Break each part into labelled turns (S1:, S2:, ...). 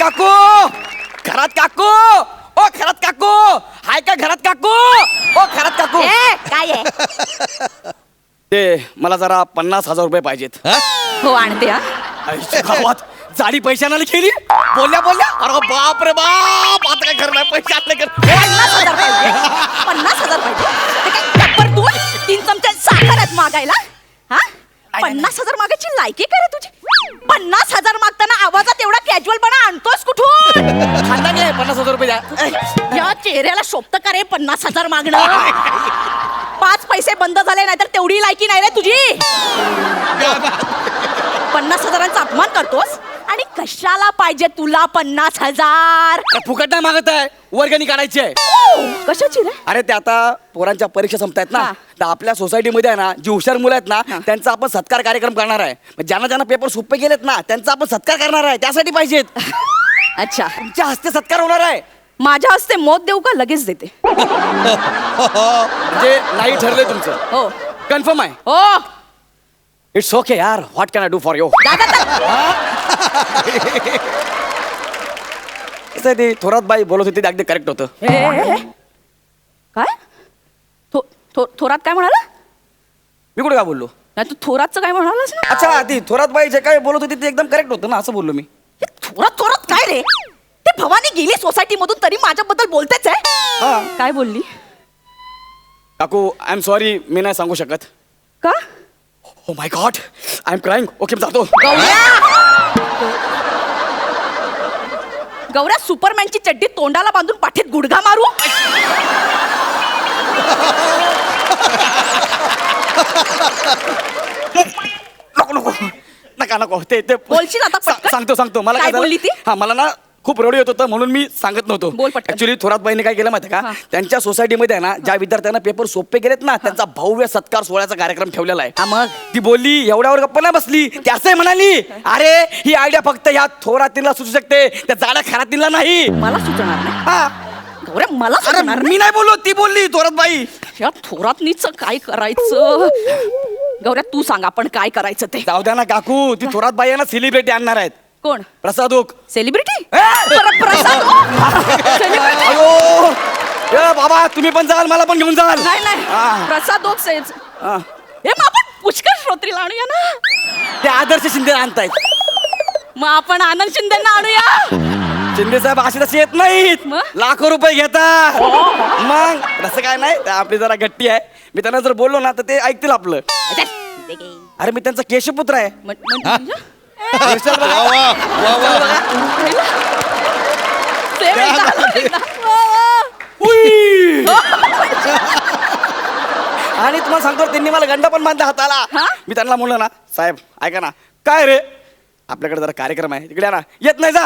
S1: काकू, घरात काकू, ओ घरात काकू, हाय का घरात काकू, ओ घरात काकू.
S2: काय आहे?
S1: ते मला जरा 50,000 रुपये पाहिजेत.
S2: हो आणते. हा
S1: आईच्या गावात जाडी पैशाने केली, बोलल्या बोलल्या. अरे बाप रे बाप, आता काय करणार, पैसे आपले कर.
S2: 50,000 पाहिजे. 50,000 पाहिजे. ते काय टप्पर दूध 3 चमचे साखर आहेत मागायला. हा 50,000 मागायची लायकी काय रे तुझी? 50,000 मागताना आवाजात एवढा कॅज्युअलपणा आणतोस कुठून?
S1: खानदानी आहे, 50,000 रुपये द्या.
S2: या चेहऱ्याला शोभत का रे 50,000 मागणं? 5 पैसे बंद झाले नाही तर तेवढी लायकी नाही रे तुझी. 50,000चा अपमान करतोस आणि कशाला पाहिजे तुला 50,000?
S1: फुकट नाही मागत आहे, वर्गणी काढायची आहे.
S2: कशाची रे?
S1: अरे ते आता पोरांच्या परीक्षा संपतायत ना,
S2: हा.
S1: तर आपल्या सोसायटीमध्ये आहे ना, जी हुशार मुलं आहेत ना, त्यांचा आपण सत्कार कार्यक्रम करणार आहे. ज्यांना ज्यांना पेपर सोपे गेलेत ना, त्यांचा आपण सत्कार करणार आहे. त्यासाठी पाहिजेत.
S2: अच्छा,
S1: तुमच्या हस्ते सत्कार होणार आहे.
S2: माझ्या हस्ते मोत देऊ का लगेच देते?
S1: म्हणजे नाही ठरलंय तुमचं?
S2: हो
S1: कन्फर्म आहे?
S2: हो.
S1: इट्स ओके यार, what can I do for you. ते थोरात बाई बोलत होती, ते अगदी करेक्ट होतं.
S2: काय थोरात काय म्हणाला?
S1: मी कुठे काय बोललो?
S2: नाही तू थोरातचं काय म्हणालास ना?
S1: अच्छा, ती थोरात बाई जे काय बोलत होती ते एकदम करेक्ट होतं ना, असं बोललो मी.
S2: हे थोरात काय रे? ते भवानी गेली सोसायटी मधून तरी माझ्याबद्दल बोलतेच आहे.
S1: हा.
S2: काय बोलली?
S1: काकू आय एम सॉरी, मी नाही सांगू शकत.
S2: का?
S1: Oh my God, I am crying. Okay, जातो.
S2: गौऱ्या सुपरमॅनची चड्डी तोंडाला बांधून पाठीत गुडघा मारू?
S1: नको नको नका नको. ते
S2: बोलशील आता पटकन?
S1: सांगतो. मला
S2: काय
S1: झालं?
S2: बोलली ती?
S1: हा, मला ना खूप रडू येत होतं म्हणून मी सांगत नव्हतो.
S2: बोल पटकन.
S1: ऍक्च्युली थोरात बाईने काय केलं माहिती का, त्यांच्या सोसायटीमध्ये ना ज्या विद्यार्थ्यांना पेपर सोपे गेलेत ना, त्यांचा भव्य सत्कार सोहळ्याचा कार्यक्रम ठेवलेला आहे.
S2: हा, मग?
S1: ती बोलली एवढ्यावर गप्पा नाही बसली. ती असंही म्हणाली, अरे ही आयडिया फक्त ह्या थोरातीला सुचू शकते, त्या जाड्या खरातीला नाही.
S2: मला सुचणार नाही.
S1: हा.
S2: गौऱ्या मला
S1: अरे
S2: सुचणार नाही.
S1: मी नाही बोललो, ती बोलली थोरात बाई.
S2: या थोरातनीच काय करायचं? गौऱ्या तू सांग आपण काय करायचं ते.
S1: जाऊ द्या ना काकू, ती थोरात बाई आहे ना, सेलिब्रिटी आणणार आहेत.
S2: कोण?
S1: प्रसाद ओक.
S2: सेलिब्रिटी?
S1: ए!
S2: प्रसाद सेलिब्रिटी?
S1: अयो! ए बाबा, तुम्ही पण जाल, मला पण घेऊन जाल.
S2: नाही प्रसाद ओक सेज.
S1: हा.
S2: हे मग आपण पुष्कर श्रोत्रीला आणूया ना.
S1: ते आदर्श शिंदे आणतायत.
S2: मग आपण आनंद शिंदेना आणूया.
S1: शिंदे साहेब असे तसे येत नाहीत,
S2: मग?
S1: लाखो रुपये घेतात. मग तसं काय नाही, आपली जरा गट्टी आहे. मी त्यांना जर बोललो ना तर ते ऐकतील आपलं. अरे मी त्यांचा केशपुत्र आहे. हेअरस्टाईल बघा. उई! आणि तुम्हाला सांगतो, त्यांनी मला गंडा पण बांधला हाताला.
S2: हा?
S1: मी त्यांना म्हणलं ना, साहेब ऐका ना, काय रे आपल्याकडे जरा कार्यक्रम आहे, तिकडे या ना. येत नाही जा.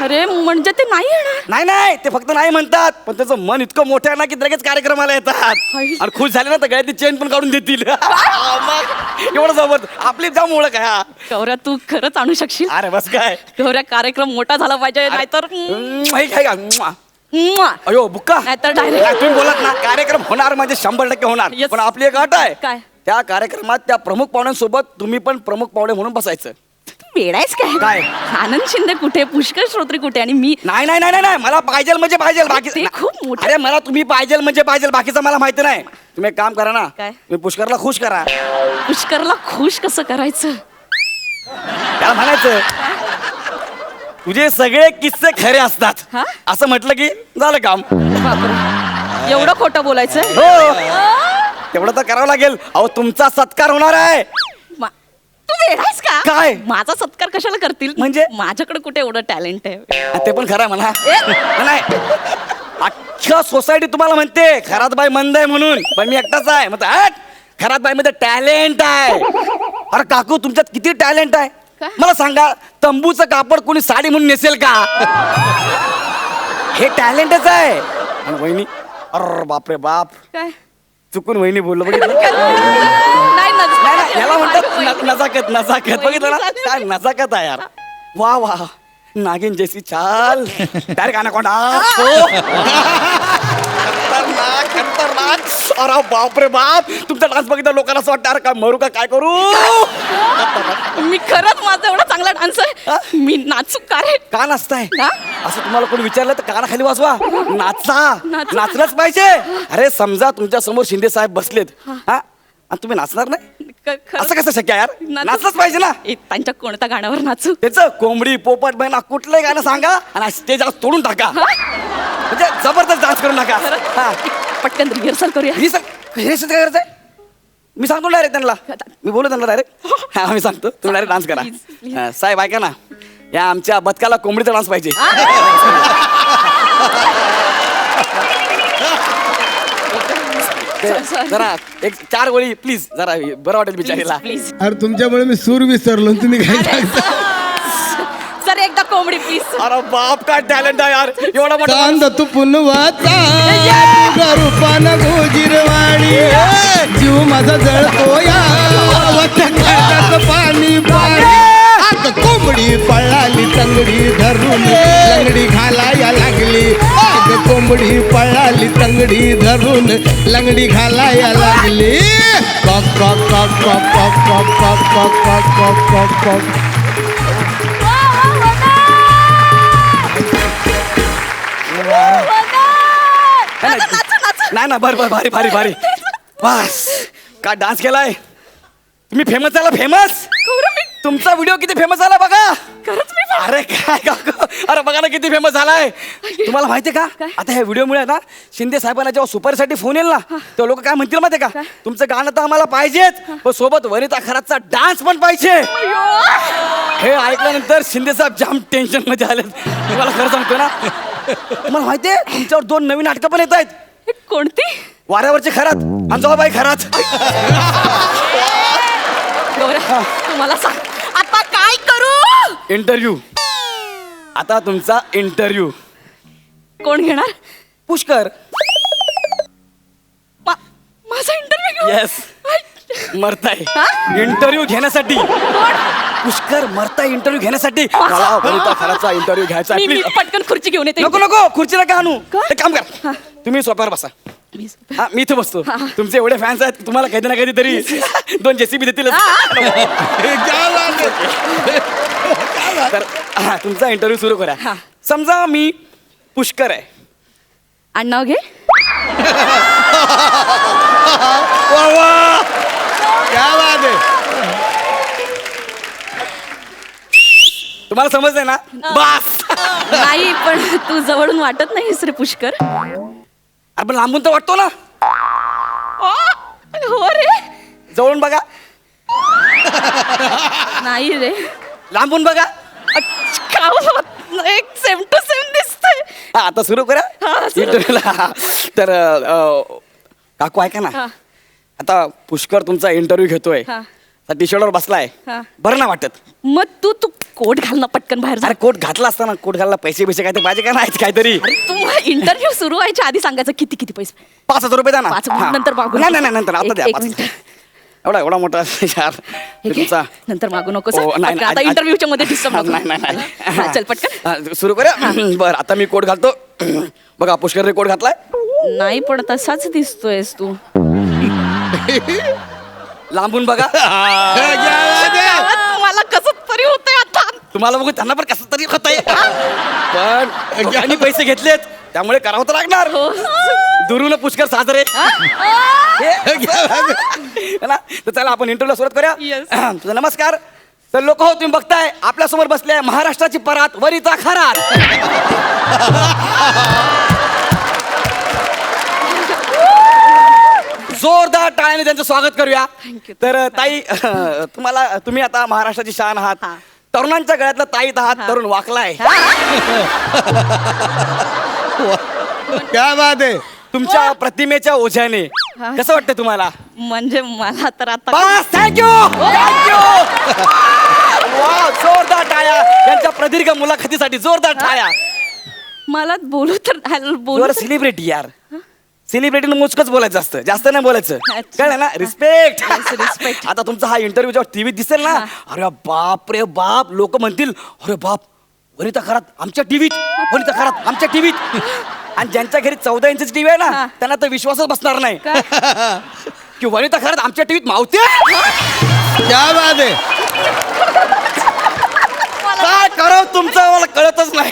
S2: अरे म्हणजे ते नाही येणार?
S1: नाही ते फक्त नाही म्हणतात, पण त्याचं मन इतकं मोठं आहे ना की लगेच कार्यक्रमाला येतात. आणि खुश झाले ना तर गळ्यातली चेन पण काढून देतील. मग एवढं जबरदस्त आपली जाम ओळख आहे. हा.
S2: गौऱ्या तू खरंच आणू शकशील?
S1: अरे बस काय,
S2: गौऱ्या कार्यक्रम मोठा झाला पाहिजे नाहीतर
S1: अयो बुक्का,
S2: नाहीतर डायरेक्ट
S1: तुम्ही बोलत ना कार्यक्रम होणार म्हणजे 100% होणार.
S2: Yes.
S1: पण आपली एक अट आहे,
S2: काय?
S1: त्या कार्यक्रमात त्या प्रमुख पाहुण्यांसोबत तुम्ही पण प्रमुख पाहुणे म्हणून बसायचं.
S2: वेडायच
S1: काय?
S2: काय? आनंद शिंदे कुठे, पुष्कर श्रोत्री कुठे आणि मी?
S1: नाही मला पाहिजे म्हणजे पाहिजे. बाकी
S2: ते खूप मोठं.
S1: अरे मला तुम्ही पाहिजे म्हणजे पाहिजे, बाकीचं मला माहिती नाही. तुम्ही एक काम करा ना,
S2: काय?
S1: तुम्ही पुष्करला खुश करा.
S2: पुष्करला खुश कसं करायचं?
S1: त्याला म्हणायचं तुझे सगळे किस्से खरे असतात,
S2: हा?
S1: असं म्हटलं की झालं काम.
S2: बापरे, एवढं खोटं बोलायचं?
S1: हो, तेवढं तर करावं लागेल. अहो तुमचा सत्कार होणार आहे.
S2: तू वेडायस का?
S1: काय?
S2: माझा सत्कार कशाला करतील?
S1: म्हणजे?
S2: माझ्याकडे कुठे एवढं टॅलेंट आहे?
S1: ते पण खरं आहे म्हणा. नाही अख्ख्या सोसायटी तुम्हाला म्हणते खरात बाई मंद आहे म्हणून, पण मी एकटाच आहे. मग खरात बाई मध्ये टॅलेंट आहे. अरे काकू तुमच्यात किती टॅलेंट आहे
S2: काय?
S1: मला सांगा. तंबूचं कापड कोणी साडी म्हणून नेसेल का? हे टॅलेंटच आहे. आणि वहिनी, अरे बापरे बाप,
S2: काय?
S1: चुकून वहिनी बोललो बघितलं.
S2: नाही
S1: याला म्हणतात नजाकत. बघितलं ना काय नजाकत आहे यार. वा नागिन जैसी चाल, डायरेक्ट अनाकोंडा. खतरनाक. अरे बाप रे बाप, तुमचा डान्स बघितलं लोकांना असं वाटतं अरे काय मरू का काय करू.
S2: मी खरंच माझा एवढा चांगला डान्स आहे, मी नाचू का रे?
S1: का नाचताय
S2: हा?
S1: असं तुम्हाला कोणी विचारलं तर कानाखाली वाजवा. नाचा,
S2: नाचा.
S1: नाचलंच पाहिजे. अरे समजा तुमच्या समोर शिंदे साहेब बसलेत हा आणि तुम्ही नाचणार नाही, असं कसं शक्य आहे यार? नाचलंच पाहिजे ना.
S2: त्यांच्या कोणत्या गाण्यावर नाचू?
S1: त्याचं कोंबडी पोपट बहिणा कुठलंही गाणं सांगा आणि स्टेज तोडून टाका, म्हणजे जबरदस्त डान्स करून टाका. हा.
S2: पटकन रिहर्सल करूया.
S1: हे काय करायचंय? मी सांगतो डायरेक्ट त्यांना, मी बोलू त्यांना डायरेक्ट. हा मी सांगतो तुम्ही डायरेक्ट डान्स करा. हा, साहेब ऐका ना, या आमच्या बदकाला कोंबडीचा डान्स पाहिजे. जरा एक 4 गोळी प्लीज, जरा बरं वाटेल बिचारीला.
S2: प्लीज
S3: अरे तुमच्यामुळे मी सूर विसरलो आणि तुम्ही काय सांगता?
S2: सर एकदा कोंबडी प्लीज.
S1: अरे बाप काय टॅलेंट आहे यार, एवढा मोठा
S3: चांद तू पुनवाचा रूपानं गोजिरवाणी, जीव माझा जळतो या वचनाचं पाणी पाणी. आग कोंबडी पळाली तंगडी धरून लंगडी घालाया लागली. आग कोंबडी पळाली तंगडी धरून लंगडी घालाया लागली. कॉक कॉक कॉक कॉक कॉक कॉक कॉक कॉक कॉक कॉक कॉक कॉक.
S1: नाही ना, बरं भारी भारी भारी. बस काय डान्स केलाय तुम्ही, फेमस झाला फेमस. तुमचा व्हिडिओ किती फेमस झाला बघा.
S2: खरंच मी
S1: अरे काय काकू, अरे बघा ना किती फेमस झालाय. तुम्हाला माहितीये का
S2: काय?
S1: आता ह्या व्हिडिओमुळे ना शिंदे साहेबांना जेव्हा सुपरसाठी फोन येईल ना तेव्हा लोक काय म्हणतील माहितीये का, तुमचं गाणं तर आम्हाला पाहिजेत पण सोबत वनिता खरातचा डान्स पण पाहिजे. हे ऐकल्यानंतर शिंदे साहेब जाम टेन्शन मध्ये आले. तुम्हाला खरं सांगतो ना, तुम्हाला माहितीये तुमच्यावर 2 नवीन नाटकं पण येत आहेत.
S2: कोणती?
S1: वाऱ्यावरची खरात आणि जवाबाई खरात.
S2: गौऱ्या, तुम्हाला सांग आता काय करू?
S1: इंटरव्ह्यू, आता तुमचा इंटरव्ह्यू.
S2: कोण घेणार?
S1: पुष्कर.
S2: माझा इंटरव्ह्यू घेऊ?
S1: येस, मरताय
S2: हा?
S1: इंटरव्ह्यू घेण्यासाठी.
S2: कोण?
S1: पुष्कर मरताय इंटरव्ह्यू घेण्यासाठी. मला वनिता खराचा इंटरव्ह्यू घ्यायचा आहे,
S2: मी
S1: प्लीज.
S2: पटकन खुर्ची घेऊन येते.
S1: नको नको, खुर्ची नका आणू.
S2: काय?
S1: एक काम कर, तुम्ही सोफ्यावर बसा.
S2: Please.
S1: हा मी इथे बसतो. तुमचे एवढे फॅन्स आहेत तुम्हाला कधी ना कधी तरी 2 JCB देतील. तर हा, तुमचा इंटरव्ह्यू सुरू करा.
S2: हा.
S1: समजा मी पुष्कर आहे.
S2: आडनाव घे.
S1: वा वा,
S3: क्या बात आहे.
S1: तुम्हाला समजलंय ना? बस.
S2: नाही पण तू जवळून वाटत नाहीस रे पुष्कर.
S1: आपण लांबून तर वाटतो ना,
S2: हो रे.
S1: जवळून बघा,
S2: नाही रे.
S1: लांबून बघा.
S2: एक सेम टू सेम दिसतंय.
S1: हा आता सुरू करा
S2: हा, सुरू.
S1: इंटरव्ह्यूला. तर काकू ऐका ना,
S2: हा.
S1: आता पुष्कर तुमचा इंटरव्ह्यू घेतोय,
S2: हा.
S1: टी शर्टवर बसलाय,
S2: हा.
S1: बरं ना वाटत?
S2: मग तू कोट घाल ना पटकन बाहेर जा.
S1: अरे कोट घातला असताना, कोट घालला पैसे काय ते पाहिजे का नाही काहीतरी.
S2: तू इंटरव्ह्यू सुरू व्हायच्या आधी सांगायचं किती किती पैसे.
S1: 5,000 रुपये द्या ना.
S2: 5,000
S1: हा.
S2: नंतर मागू
S1: नाही
S2: नको.
S1: नाही नंतर आता द्या.
S2: एक
S1: 5,000.
S2: मिनिट.
S1: एवढा मोठा यार
S2: हे घे.
S1: तुमचा.
S2: नंतर मागू नको
S1: ओ, नाही,
S2: आता
S1: नाही,
S2: इंटरव्ह्यूच्या मध्ये डिस्टर्ब नको.
S1: नाही नाही
S2: हा, चल पटकन.
S1: हा, सुरू करा. बरं आता मी कोट घालतो. बघा पुष्करने कोट घातलाय.
S2: नाही पण तसाच दिसतोयस तू.
S1: लांबून बघा.
S2: मला कसं तरी होतंय आता.
S1: तुम्हाला बघू त्यांना पण कसं तरी होत आहे, पण दोघांनी पैसे घेतलेत त्यामुळे करावं तर लागणार.
S2: हो.
S1: दुरून पुष्कर साजरे. तर चला आपण इंटरव्ह्यूला सुरुवात
S2: Yes.
S1: करूया. तुझा नमस्कार. तर लोक हो तुम्ही बघताय आपल्या समोर बसले आहे महाराष्ट्राची परात वनिता खरात. जोरदार टाळ्याने त्यांचं स्वागत करूया.
S2: Thank you.
S1: तर ताई तुम्ही आता महाराष्ट्राची शान आहात.
S2: हा.
S1: तरुणांच्या गळ्यातला ताईत आहात. तरुण वाकलाय.
S3: क्या बात आहे.
S1: तुमच्या प्रतिमेच्या ओझ्याने
S2: हा.
S1: कसं वाटतं तुम्हाला?
S2: म्हणजे मला तर आता
S1: बस थँक्यू थँक्यू. वा जोरदार टाळ्या यांच्या प्रदीर्घ मुलाखतीसाठी. जोरदार टाळ्या.
S2: मला बोलू तर बोलू
S1: युआर
S2: तर-
S1: सेलिब्रिटी यार. सेलिब्रिटीनं मोजकंच बोलायचं असतं, जास्त नाही बोलायचं.
S2: अच्छा.
S1: कळलं ना? रिस्पेक्ट.
S2: Yes, respect.
S1: आता तुमचा हा इंटरव्ह्यू जेव्हा टीव्हीत दिसेल ना,
S2: हा.
S1: अरे बाप रे बाप, लोक म्हणतील अरे बाप वनिता खरात आमच्या टीव्हीत, वनिता खरात आमच्या टीव्हीत. आणि ज्यांच्या घरी 14 इंच टीव्ही आहे
S2: हा.
S1: ना त्यांना तर विश्वासच बसणार नाही
S2: काय?
S1: की वनिता खरंच आमच्या टीव्हीत मावते
S3: क्या बात आहे.
S1: काय करावं तुमचं मला कळतच नाही.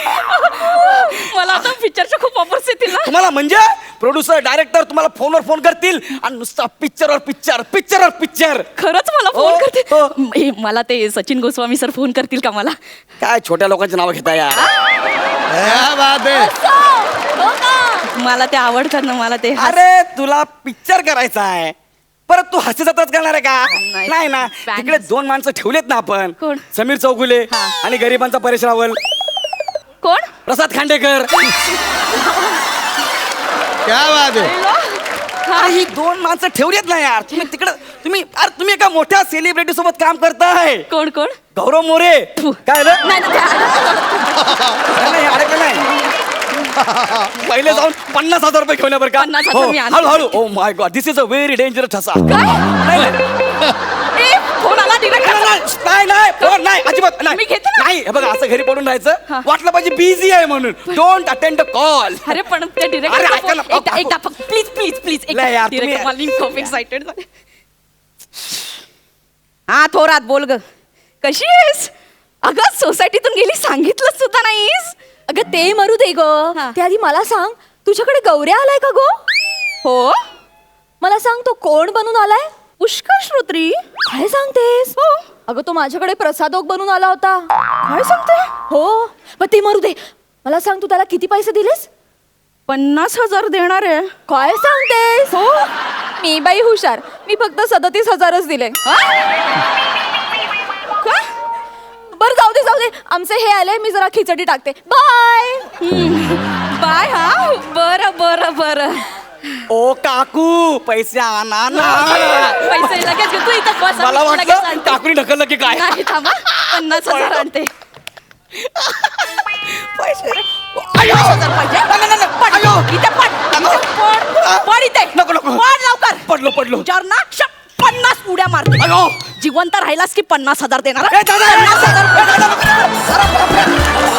S2: मला आता पिक्चरचे खूप ऑफर्स येतील ना.
S1: तुम्हाला म्हणजे प्रोड्युसर डायरेक्टर तुम्हाला फोनवर फोन करतील आणि नुसता पिक्चरवर पिक्चर.
S2: खरंच मला
S1: हो,
S2: फोन करते.
S1: हो.
S2: मला ते सचिन गोस्वामी सर फोन करतील का मला?
S1: काय छोट्या लोकांची नावं घेता यार.
S3: क्या बात आहे.
S2: मला ते आवडतात ना. मला ते
S1: अरे तुला पिक्चर करायचा आहे परत तू हास्य जत्राच करणार आहे का?
S2: नाही.
S1: नाही ना.
S2: Fans.
S1: तिकडे 2 माणसं ठेवलेत ना आपण.
S2: कोण?
S1: समीर चौगुले
S2: हा.
S1: आणि गरिबांचा परेश रावल,
S2: कोण?
S1: प्रसाद खांडेकर.
S3: क्या बात आहे.
S1: अरे ही 2 माणसं ठेवलीत ना यार. तुम्ही एका मोठ्या सेलिब्रिटी सोबत काम करताय.
S2: कोण कोण?
S1: गौरव मोरे.
S2: फु.
S1: काय रे?
S2: नाही, नाही,
S1: नाही, अडकलं नाही. पहिले जाऊन 50,000 रुपये घेऊन या बरं का.
S2: 50,000 मी आणते.
S1: हळूहळू. ओ my God this is a very dangerous ठसा.
S2: काय? ए, फोन आला direct.
S1: नाही फोन नाही अजिबात
S2: मी
S1: नाही.
S2: घेते ना.
S1: नाही हे बघा असं घरी पडून राहायचं.
S2: हा.
S1: वाटलं पाहिजे बिझी आहे म्हणून. Don't attend the call.
S2: अरे पण ते
S1: अरे, ऐका ना.
S2: एकदा प्लीज
S1: नाही यार, तुम्ही-
S2: डिरेक्टर मला खूप एक्साइटेड झाले. हा थोरात बोल ग. कशी आहेस? अगं सोसायटीतून गेली सांगितलं सुद्धा नाहीस.
S4: अगं ते मरू दे ग.
S2: हा.
S4: त्याआधी मला सांग, तुझ्याकडे गौऱ्या आलाय का गो?
S2: हो
S4: मला सांग, तो कोण बनून आलाय?
S2: पुष्कर श्रोत्री.
S4: काय सांगतेस? अगं तो माझ्याकडे प्रसादोक बनून आला होता.
S2: काय सांगते?
S4: हो, पण ते मरू दे. मला सांग, तू त्याला किती पैसे दिलेस?
S2: 50,000 देणार आहे.
S4: काय सांगतेस? हो, मी बाई हुशार. मी फक्त 37,000च दिले. बर जाऊ दे. आमचे हे आले, मी जरा खिचडी टाकते. बाय.
S2: बाय. हा बरं.
S1: ओ काकू पैसे आणा ना.
S2: पैसे लगेच घे. तू इथं बस.
S1: मला
S2: लगेच
S1: वाटलं
S2: आणते.
S1: काकूने ढकललं की काय.
S2: नाही थांबा. 50,000 आणते.
S1: पैसे.
S2: 50,000 पाहिजे. पड.
S1: अयो.
S2: इथे पड. पड इथे.
S1: नको.
S2: पड लवकर.
S1: पडलो.
S2: तुझ्यावर ना 50 उड्या मारते.
S1: अयो.
S2: जिवंत राहिलास की 50,000 देणार.
S1: ए, दादा.
S2: 50,000.
S1: अरे बापरे.